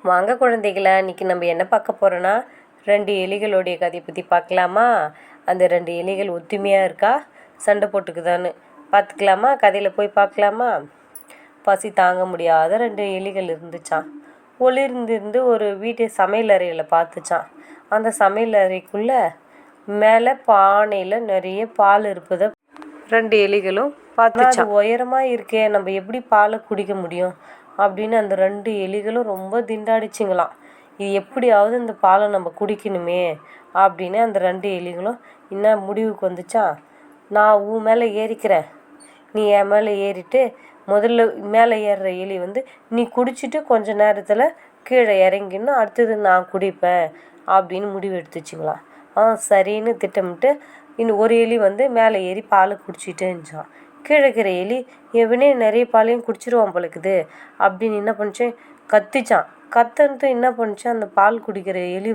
வாங்க குழந்தைகளா, இன்றைக்கி நம்ம என்ன பார்க்க போகிறோன்னா 2 எலிகளுடைய கதையை பற்றி பார்க்கலாமா? அந்த 2 எலிகள் ஒத்துமையாக இருக்கா, சண்டை போட்டுக்குதான்னு பார்த்துக்கலாமா? கதையில் போய் பார்க்கலாமா? பசி தாங்க முடியாத 2 எலிகள் இருந்துச்சான். ஒளிர்ந்திருந்து ஒரு வீட்டு சமையல் அறையில் பார்த்துச்சான். அந்த சமையல் அறைக்குள்ளே மேலே பானையில் நிறைய பால் இருப்பதை 2 எலிகளும் பார்த்துச்சான். அது உயரமாக இருக்கே, நம்ம எப்படி பாலை குடிக்க முடியும் அப்படின்னு அந்த 2 எலிகளும் ரொம்ப திண்டாடிச்சிங்களாம். இது எப்படியாவது இந்த பாலை நம்ம குடிக்கணுமே அப்படின்னு அந்த 2 எலிகளும் என்ன முடிவுக்கு வந்துச்சா, நான் உன் மேலே ஏறிக்கிறேன், நீ என் மேலே ஏறிட்டு முதல்ல மேலே ஏறுற எலி நீ குடிச்சிட்டு கொஞ்ச நேரத்தில் கீழே இறங்கின்னு அடுத்தது நான் குடிப்பேன் அப்படின்னு முடிவு எடுத்துச்சிங்களாம். சரின்னு திட்டமிட்டு இன்னும் ஒரு எலி மேலே ஏறி பாலை குடிச்சிட்டே இருந்துச்சான். கீழே இருக்கிற எலி எவனே நிறைய பாலையும் குடிச்சிருவான் போலக்குது அப்படின்னு என்ன பண்ணிச்சேன், கத்திச்சான். கத்தன்ட்டு என்ன பண்ணிச்சான், அந்த பால் குடிக்கிற எலி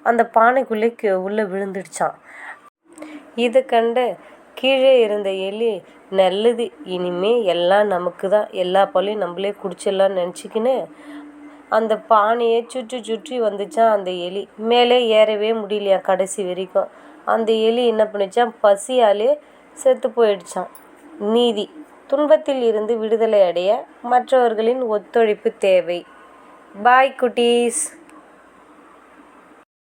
அந்த பானைக்குள்ளே உள்ளே விழுந்துடுச்சான். இதை கண்டு கீழே இருந்த எலி, நல்லது, இனிமே எல்லாம் நமக்கு தான், எல்லா பாலையும் நம்மளே குடிச்சிடலான்னு நினச்சிக்கின்னு அந்த பானையை சுற்றி சுற்றி வந்துச்சான். அந்த எலி மேலே ஏறவே முடியலையா கடைசி வரைக்கும். அந்த எலி என்ன பண்ணிச்சான், பசியாலே செத்து போயிடுச்சான். நீதி: துன்பத்தில் இருந்து விடுதலை அடைய மற்றவர்களின் ஒத்துழைப்பு தேவை. பாய் குட்டீஸ்.